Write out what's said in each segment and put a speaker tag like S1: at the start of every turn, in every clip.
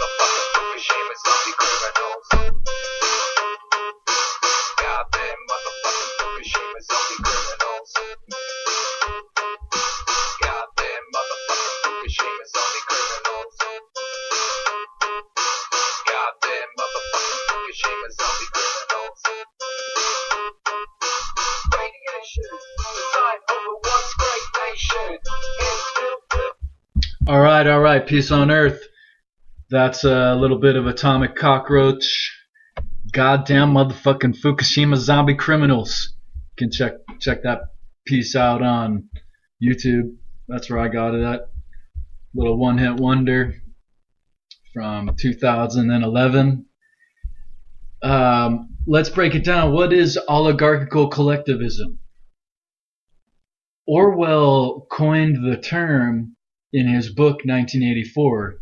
S1: motherfucking Fukushima zombie criminals. Goddamn motherfucking Fukushima zombie criminals. Goddamn motherfucking Fukushima zombie criminals. Goddamn motherfucking Fukushima zombie criminals. Radiation, the time of a once great nation.
S2: All right, peace on earth. That's a little bit of Atomic Cockroach. Goddamn motherfucking Fukushima zombie criminals. You can check that piece out on YouTube. That's where I got it at. Little one-hit wonder from 2011. Let's break it down. What is oligarchical collectivism? Orwell coined the term in his book 1984,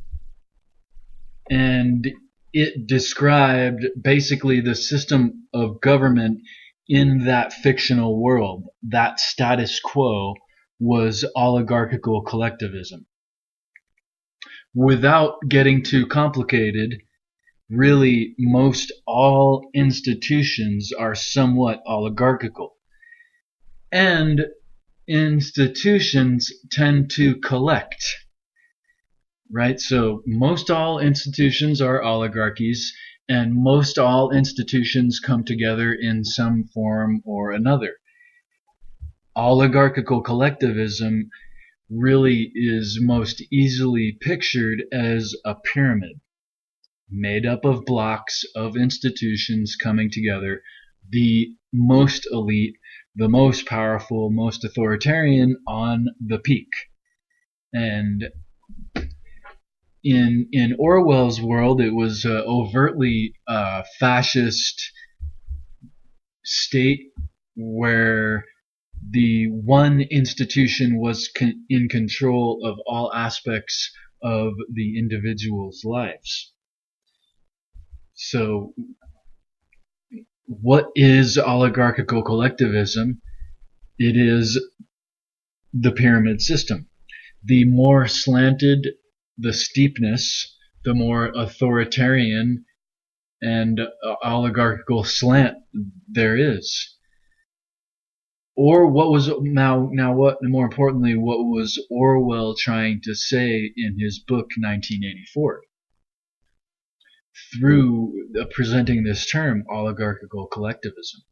S2: and it described basically the system of government in that fictional world. That status quo was oligarchical collectivism. Without getting too complicated, really most all institutions are somewhat oligarchical. And institutions tend to collect, right? So most all institutions are oligarchies, and most all institutions come together in some form or another. Oligarchical collectivism really is most easily pictured as a pyramid made up of blocks of institutions coming together, the most elite, the most powerful, most authoritarian on the peak. And in Orwell's world, it was an overtly fascist state where the one institution was in control of all aspects of the individual's lives. So, what is oligarchical collectivism? It is the pyramid system. The more slanted the steepness, the more authoritarian and oligarchical slant there is. Or what was what more importantly, what was Orwell trying to say in his book 1984? Through presenting this term, oligarchical collectivism.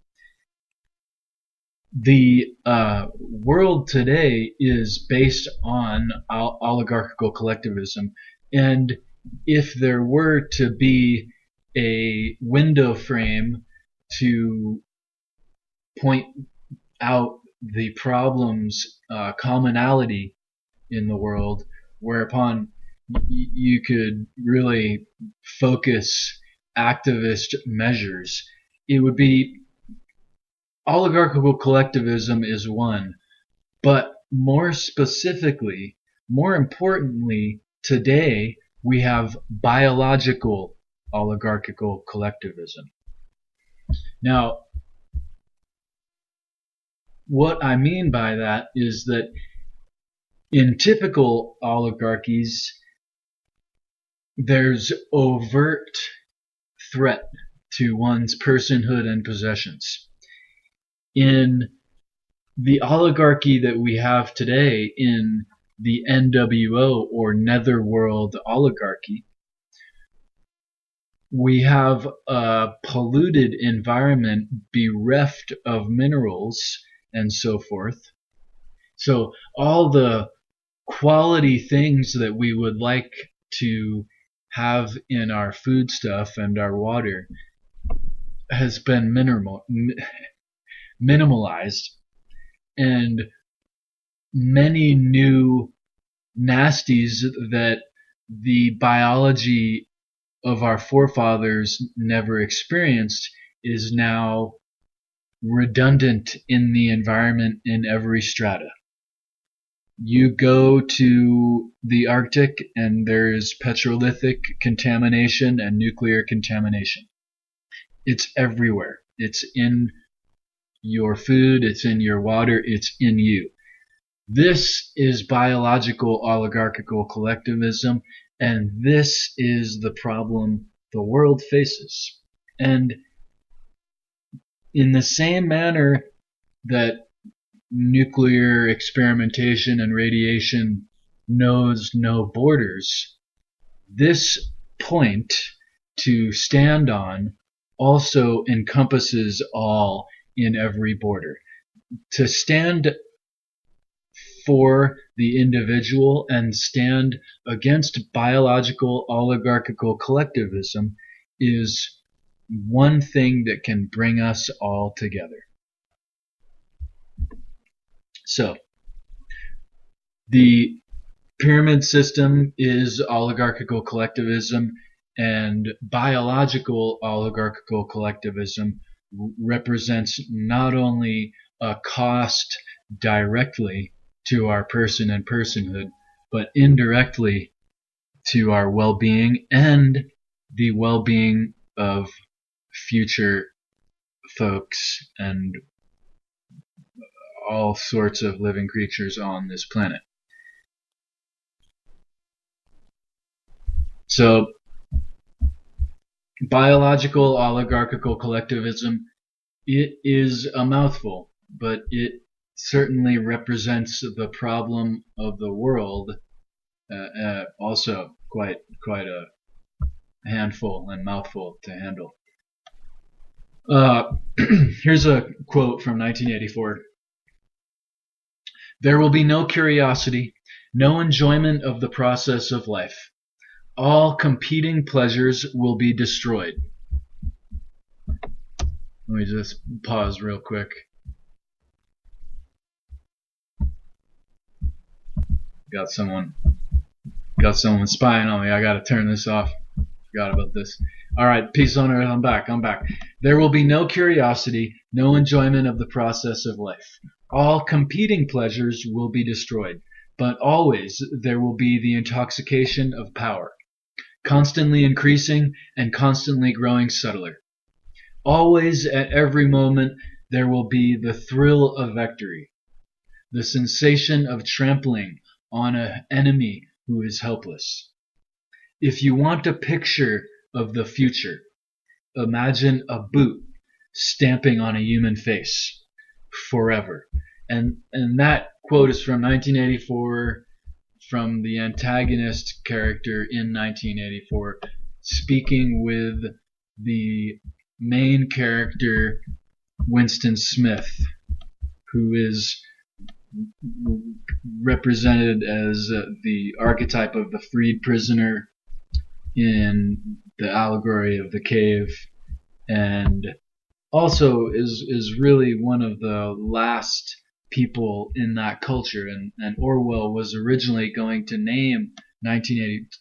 S2: The world today is based on oligarchical collectivism, and if there were to be a window frame to point out the problems, commonality in the world, whereupon you could really focus activist measures, it would be oligarchical collectivism is one, but more specifically, more importantly, today we have biological oligarchical collectivism. Now, what I mean by that is that in typical oligarchies, there's overt threat to one's personhood and possessions. In the oligarchy that we have today, in the NWO or Netherworld oligarchy, we have a polluted environment bereft of minerals and so forth. So all the quality things that we would like to have in our foodstuff and our water has been minimalized, and many new nasties that the biology of our forefathers never experienced is now redundant in the environment in every strata. You go to the Arctic and there's petrolithic contamination and nuclear contamination. It's everywhere. It's in your food, it's in your water, it's in you. This is biological oligarchical collectivism, And this is the problem the world faces. And in the same manner that nuclear experimentation and radiation knows no borders, this point to stand on also encompasses all in every border. To stand for the individual and stand against biological oligarchical collectivism is one thing that can bring us all together. So, the pyramid system is oligarchical collectivism, and biological oligarchical collectivism represents not only a cost directly to our person and personhood, but indirectly to our well-being and the well-being of future folks and all sorts of living creatures on this planet. So, biological oligarchical collectivism, it is a mouthful, but it certainly represents the problem of the world, also quite a handful and mouthful to handle. Here's a quote from 1984. There will be no curiosity, no enjoyment of the process of life. All competing pleasures will be destroyed. Let me just pause real quick. Got someone spying on me. I gotta turn this off. Forgot about this. Alright, peace on earth. I'm back. There will be no curiosity, no enjoyment of the process of life. All competing pleasures will be destroyed, but always there will be the intoxication of power, constantly increasing and constantly growing subtler. Always, at every moment, there will be the thrill of victory, the sensation of trampling on an enemy who is helpless. If you want a picture of the future, imagine a boot stamping on a human face forever. And that quote is from 1984, from the antagonist character in 1984, speaking with the main character, Winston Smith, who is represented as the archetype of the freed prisoner in the allegory of the cave, and also is really one of the last people in that culture. And Orwell was originally going to name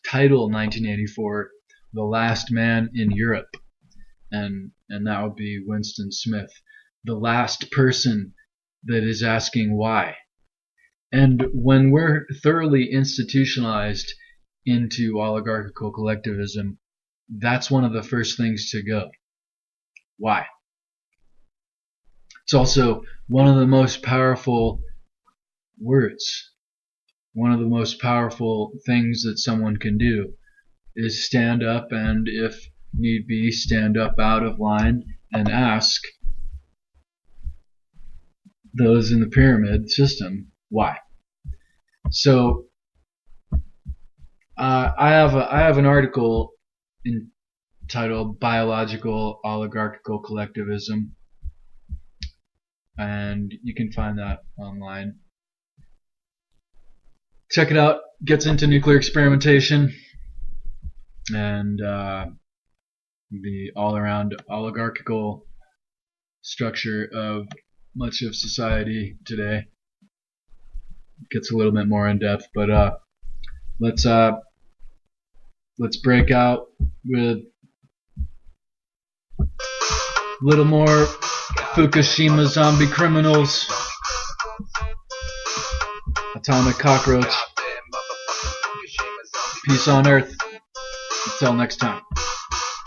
S2: title 1984 The Last Man in Europe, and that would be Winston Smith, the last person that is asking why. And when we're thoroughly institutionalized into oligarchical collectivism, that's one of the first things to go. Why? It's also one of the most powerful words. One of the most powerful things that someone can do is stand up and, if need be, stand up out of line and ask those in the pyramid system why. So I have an article entitled Biological Oligarchical Collectivism, and you can find that online. Check it out. Gets into nuclear experimentation and the all-around oligarchical structure of much of society today. Gets a little bit more in depth, but let's break out with a little more Fukushima zombie criminals, atomic cockroach. Peace on earth. Until next time.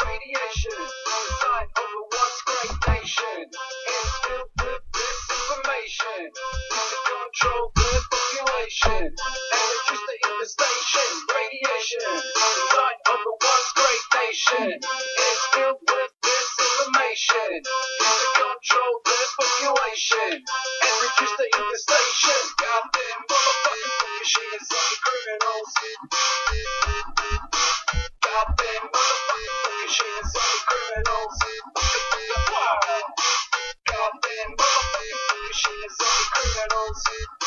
S1: Radiation, suicide over once great nation. It's filled with disinformation. To control the population. Electricity in the station. Radiation. nation is filled with disinformation. Used to control their population and reduce the infestation. Goddamn motherfucking machines are criminals. Goddamn motherfucking machines are criminals. Goddamn motherfucking machines are criminals.